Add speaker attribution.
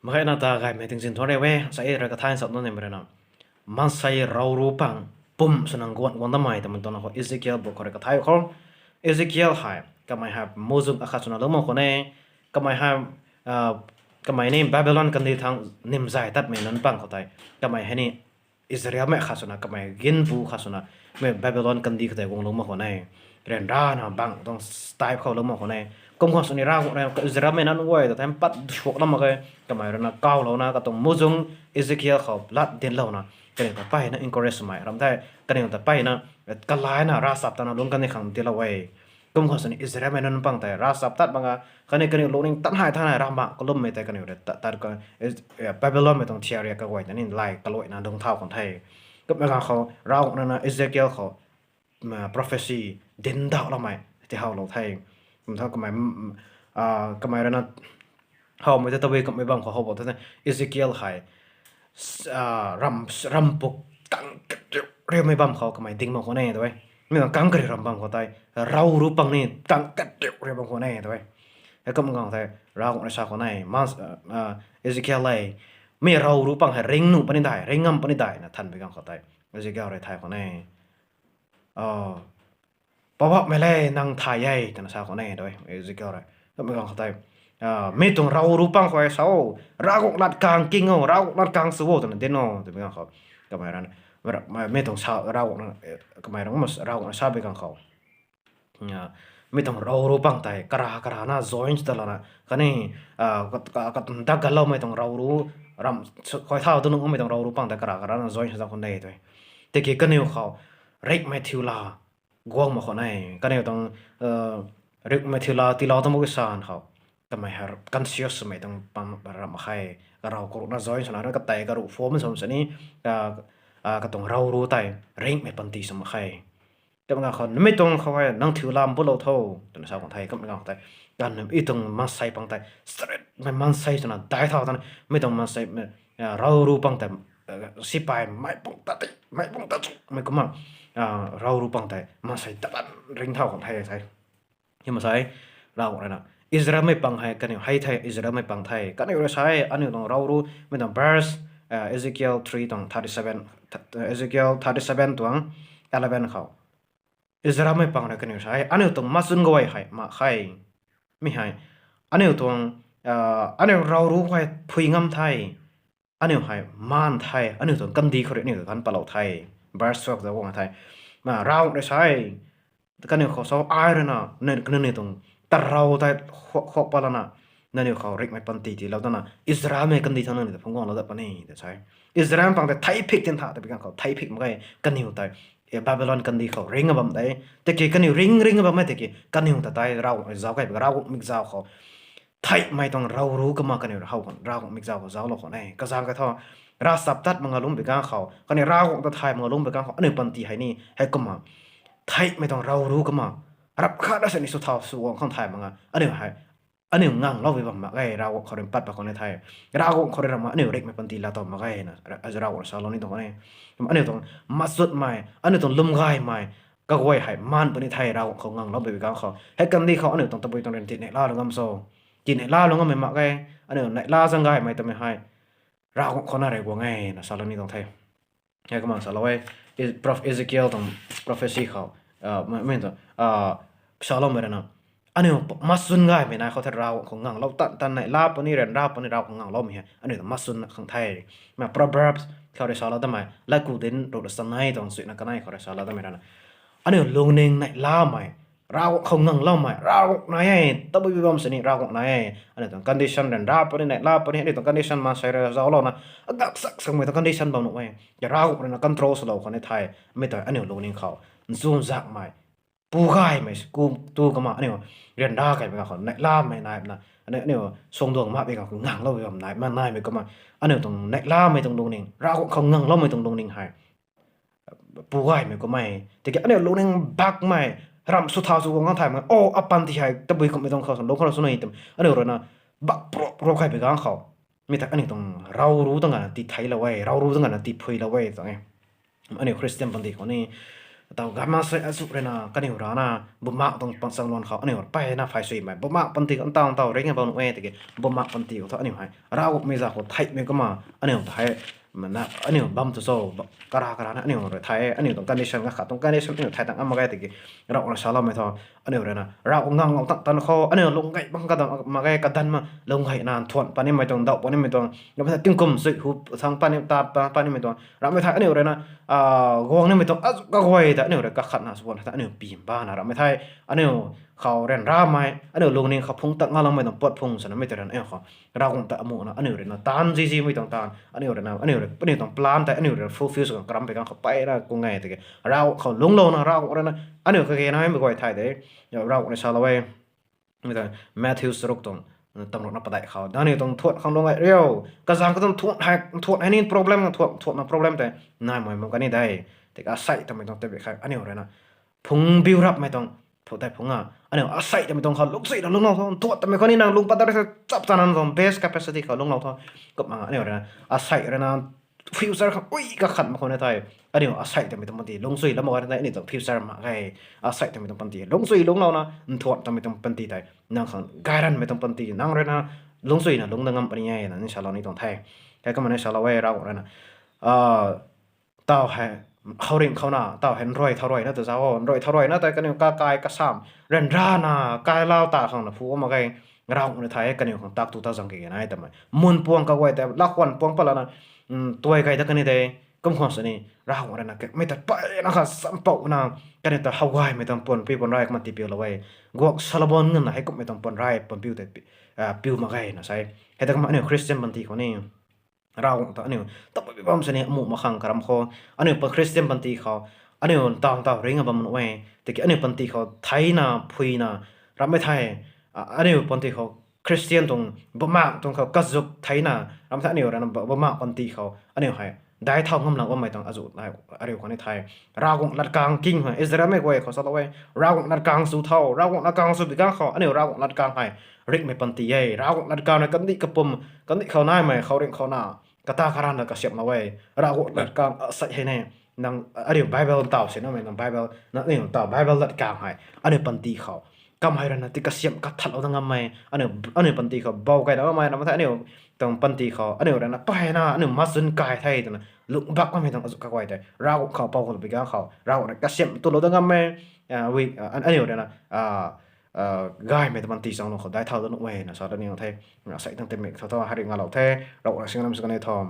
Speaker 1: makanya nata gai meeting sin thore we sai ra ka thain sap no ne mre na man sai rau ru pang pum sunang gon da mai ta man ton ho Ezekiel bo kore ka thai khol Ezekiel hai ka mai ha mozuk akha suna lo mo ko ne ka mai ha ka mai ne Babylon kan di thang nim zai tat me nan pang ko tai ka mai ha ni Israel me kha suna ka mai gin bu kha suna me Babylon kan di ka tai gong lo mo ko ne ren ra na bang tong style kho lo mo ko ne công hoa suni ra cũng là Israel mình ăn quay rồi bắt chuột lắm mà cái mày nó cao lâu na cái tông mua dung Ezekiel khop lát tiền lâu na cái này tập bay na encourage mày làm thế cái này tập bay na cái lái na ra sập ta na luôn cái này khẳng tiền lâu vậy công hoa suni Israel mình ăn bằng tay ra sập tát bằng cái này luôn nên tát hai thằng này ra mà có lúc mấy tay cái này tát cái Babylon mình tông theory cái quay nên lại cái lỗi na đông thao còn thay cái mấy cái họ ra cũng là Ezekiel khop mà prophecy đến đạo lắm mày thì họ lâu thayผมเท่ากับหมายนั้นเขาไม่ได้ตัวเองก็ไม่บังเขาบอกท่านEzekielให้รำปุกกังเรียกไม่บังเขาก็หมายดิ้งมาคนนี้ตัวเองไม่ต้องกังก็เรียกรำบังเขาตายเรารู้ปังนี่กังกัดเรียกบังคนนี้ตัวเองแล้วก็มึงก็ตายเราคนชาคนนี้มาEzekielเลยไม่เรารู้ปังให้เร่งหนุ่มปนิได้เร่งงำปนิได้นะท่านไปกังเขาตาย Ezekiel เลยไทยคนนี้เพราะว่าไม่เล่นนั่งถ่ายใหญ่แต่น่าสาวคนนี้ด้วยEzekielเลยก็ไม่ต้องเข้าใจไม่ต้องเรารู้ปังคอยเสาเราลัดกลางกิ้งเอาเราลัดกลางสู้ตัวนั้นเด่นเอาแต่ไม่ต้องเขาก็ไม่รันไม่ต้องชาวเราก็ไม่ต้องมาเราชาวไปกันเขาไม่ต้องเรารู้ปังแต่กระหาหน้า join ตลอดนะกันนี่ก็ดักกันเราไม่ต้องเรารู้รำคอยเท่าตัวนึงก็ไม่ต้องเรารู้ปังแต่กระหาหน้า join ชาวคนนี้ด้วยแต่กี่กันนี่เขาเร็กไม่ทิวลากวางมาคนไหนก็เนี่ยต้องเรื่องมาทีละต้องมุกสานเขาแต่ไม่หากันเสียสมัยต้องปั๊มบาร์มาใครก็เราก็รู้น่าจอยสนานก็แต่ก็รู้ฟอร์มสมสนี้ก็ต้องเรารู้แต่เร่งไม่ปันตีสมัยใครแต่บางคนไม่ต้องเขาไว้นั่งถือลำบุเราเท่าตัวนักสาวคนไทยก็ไม่ต้องแต่การนึกอีต้องมาใส่ปังแต่สเตรทไม่มันใส่สนานได้เท่านั้นไม่ต้องมาใส่เรารู้ปังแต่สิไปไม่ปังตัดไม่ก็มาเรารู้ปังแต่มาใส่ตะบันเร่งเท่าของไทยใช่ยังมาใส่เราอะไรนะอิสราเอลไม่ปังไทยกันอยู่ให้ไทยอิสราเอลไม่ปังไทยกันอยู่ใช้อันนี้ต้องเรารู้ไม่ต้อง verse Ezekiel 3ต้อง37 Ezekiel 37ตัว11เขาอิสราเอลไม่ปังเลยกันอยู่ใช้อันนี้ต้องมาซึ่งก็ไว้ให้มาให้ไม่ให้อันนี้ต้องอันนี้เรารู้ไว้พุยงำไทยอันนี้ให้มานไทยอันนี้ต้องกันดีเขาเรียกนี่กันปลาไทยverse 12จะว่าไทยมาเราได้ใช้แต่กันเนี่ยเขาสาวไอ้เลยนะเนี่ยตรงแต่เราได้ขบปะละนะนั่นเนี่ยเขาเรียกไม่ปันตีที่เราตอนนั้นอิสราเอลไม่กันดีเท่านั้นแต่ผมก็เราได้ปนนี่แต่ใช่อิสราเอลฟังแต่ไทยพิกเต็มท่าแต่เป็นการเขาไทยพิกมันก็กันเนี่ยแต่บาบิลอนกันดีเขาเริงกับแบบไหนแต่เกี่ยกันเนี่ยเริงกับแบบไม่แต่เกี่ยกันเนี่ยแต่เราเจ้าไก่เรามิกเจ้าเขาไทยไม่ต้องเรารู้ก็มากันเนี่ยเรามิกเจ้าเขาเจ้าเราคนไหนก็สร้างกันเท่าราสับตัดมังกรลุ่มไปก้างเขาก็ในเราของตะไทยมังกรลุ่มไปก้างเขาอันนี้ปันตีให้นี่ให้ก็มาไทยไม่ต้องเรารู้ก็มารับค่าได้สนิทสุดท้ายสู่ของไทยมังกรอันนี้ให้อันนี้งังเราไปบ้างมาไงเราเขาเรียนปัดไปคนในไทยเราเขาเรียนมาอันนี้เล็กไม่ปันตีเราต่อมาไงนะเราสาวเรานี่ตรงนี้อันนี้ต้องมาสุดใหม่อันนี้ต้องลุ่มง่ายใหม่ก็ไว้ให้มันปันในไทยเราเขางังเราไปก้างเขาให้กันดีเขาอันนี้ต้องตะบุยต้องเรียนติดในล่าลงน้ำโซ่ติดในล่าลงก็ไม่มาไงอันนี้ในล่าสังไงไม่ต้องไม่ให้เราคนอะไรกว่าไงนะสารนี้ต้องไทยไงก็มาสารไว้Prof Ezekiel ต้อง prophecy เขาไม่ต้องสารไม่ได้นะอันนี้มาสุนง่ายไม่นะเขาถ้าเราของงังเราตันในลาปนี่เรียนลาปนี่เราของงังเราไม่ฮะอันนี้ต้องมาสุนของไทยมา Proverbs เขาได้สารทำไมและกูเดินโดดสันให้ต้องสุนัขกันให้เขาได้สารทำไมนะอันนี้ลงหนึ่งในลาไม่เราของงังเราไม่เราไหนต้องไปวิบัติสินี่เราไหนอันนี้ต้อง condition เรียนลาปนี่ในลาปนี่อันนี้ต้อง condition มาใส่เรื่องเรานะก็สักไม่ต้อง condition บ้างหน่อยอย่าเราเรียน control เราคนในไทยไม่ต้องอันนี้ลงหนึ่งเขา zoom จากไม่ปูง่ายไหมกูตัวก็มาอันนี้เรียนได้กันไปกันในลาไม่นายนะอันนี้ทรงดวงมาไปกันคืองังเราไปกับนายมันนายไม่ก็มาอันนี้ต้องในลาไม่ต้องลงหนึ่งเราของงังเราไม่ต้องลงหนึ่งให้ปูง่ายไม่ก็ไม่แต่อันนี้ลงหนึ่งบักไม่รำสุดท้ายสุดของไทยมันโอ้อปันที่ให้ตะบุยก็ไม่ต้องเข้าสนลงเข้าสนอีกแต่อันนี้เรานะบักโปรใครไปกันเขาไม่แต่อันนี้ต้องเรารู้ตั้งแต่ติดไทยเราไว้เรารู้ตั้งแต่ติดพุยเราไว้ตรงนี้อันนี้คริสเตียนปันที่คนนี้ tao gama se asu rena kani urana buma tong pangsang lon khaw ani or pai na phai sui mai buma panti kan tao ringa bon we te buma panti ko ani hai raw me za ko thai me kama ani thai mana ani bam to so kara na ani or thai ani tong condition ga kha tong condition ani thai tang amagai te raw na sala me tho ani rena raw ngang tak tan kho ani long gai bang ka dang ma gai ka dan ma long gai nan thon pani mai tong dau pani mai tong no pa ting kum sui hu sang pani ta pani mai tong raw me thai ani rena gong ni mai tong ka goi ta ani ka khat na suan ta ani pi ba na raw me thai aniเขาเรียนราไม่อันนี้ลงนี่เขาพุ่งตักงาลงไม่ต้องปวดพุ่งสนะไม่แต่เรื่องเอ้เขาเราคงตะมูนะอันนี้เรื่องนะตานจีไม่ต้องตานอันนี้เรื่องนะอันนี้เรื่องอันนี้ต้องพลานแต่อันนี้เรื่องฟูลฟิลส์กับกรัมไปกันเขาไปนะกูไงแต่เราเขาลงนะเราเรื่องนะอันนี้คือแค่นั้นไม่ก่อยไทยเด้เราในชาลเวไม่แต่แมทธิวส์รุกตรงตำรวจนับประดัยเขาอันนี้ต้องทวดเขาลงไงเรียวกระซังก็ต้องทวดให้นี่ problem ทวดมา problem แต่นายมันก็นี่ได้แต่ก็ใส่ทำไมต้องเตะไปใครอันนี้เรื่องนะพุ่งบิวรับไม่ต้องพอแต่ผมอันนี้อาศัยจะไม่ต้องเขาลุกสิเราลุกเราทอนตัวแต่ไม่คนนี้นางลุกปัตตาร์จับตานันทอนเบสแคปซิตี้เขาลุกเราทอนก็มาอันนี้อะไรนะอาศัยอะไรนะฟิวเซอร์เขาอุ้ยก็ขัดมาคนในไทยอันนี้อาศัยจะไม่ต้องปันตีลงสุยแล้วมาวันไหนนี่ต้องฟิวเซอร์มาไงอาศัยจะไม่ต้องปันตีลงสุยลงเรานะทวดจะไม่ต้องปันตีไทยนางขันการันไม่ต้องปันตีนางอะไรนะลงสุยนะลงดังงำปริญญานะนี่ชาลอนี่ต้องไทยแต่ก็มันในชาลอเวเราอะไรนะเต่าให้เขาเรียนเขาหน้าเต่าเห็นรอยเท่ารอยนะแต่เจ้ารอยเท่ารอยนะแต่กันเนี่ยกายกระซ้ำเรนร่านากายเล่าตาของนะผู้ว่ามาไงเราในไทยกันเนี่ยของตักตุตาสังเกตนะแต่ไม่มุนพวงก็ไว้แต่ลักวันพวงปะละนะตัวไกลแต่กันเนี่ยแต่ก็ความสนิทเราอะไรนะไม่แต่ไปนะครับสัมปะนะกันเนี่ยแต่ฮาวายไม่ต้องปนปีปนไรมันตีเปียวละไว้กวกซาลาบอนเงินนะให้ก็ไม่ต้องปนไรปนปิวแต่ปิวมาไงนะใช่ให้แต่ก็มาเนี่ยคริสเตียนบันทีคนนี้เราตอนนี้ต้องไปบ้านเสน่ห์หมู่มาขังกระมคออันนี้เป็นคริสเตียนบันทีเขาอันนี้ต่างเรื่องแบบมันเว้ยแต่อันนี้บันทีเขาไทยนะพุยนะรับไม่ไทยอันนี้บันทีเขาคริสเตียนตรงบ่มากตรงเขากัจจุไทยนะรับไม่ไทยอันนี้อะไรนะบ่มากบันทีเขาอันนี้ให้ได้เท่ากำลังว่าไม่ต้องอาจุได้อันนี้คนในไทยเราคงนัดกลางกิ้งเหรออิสราเอลไม่กลัวเขาสัตว์เว้ยเราคงนัดกลางสู่เท่าเราคงนัดกลางสู่ปีกางเขาอันนี้เราคงนัดกลางให้ริกไม่ปันตีเย่เราคงนัดกลางในกันดิกระปุ่มกันดิเขาหน้าไหมเขาเรียกเขาหน้ากตาคารันก็เสียบมาไว้เราหลักการใส่ให้แน่นังอันนี้ไบเบิลต่อเสียนะไม่นังไบเบิลนั่นนี่ต่อไบเบิลหลักการให้อันนี้ปันตีเขากำให้รันนะที่ก็เสียบกัดทัดเอาทั้งงำไม่อันนี้ปันตีเขาเบาไกลแล้วไม่นะไม่ใช่อันนี้ต้องปันตีเขาอันนี้รันนะไปนะอันนี้มาสุนกายไทยตัวนะลุกบักก็ไม่ต้องเอาสุกไว้แต่เราเขาเป่าคนไปก้าวเขาเราเนี่ยก็เสียบตัวเราทั้งงำไม่วิอันนี้รันนะguy mấy tấm tí xong nó khó đái thao nó vậy là sau đó nhiều thế nó sẽ tăng thêm mấy thao thao hai đứa ngà lẩu thế rồi là sinh năm sau này thòm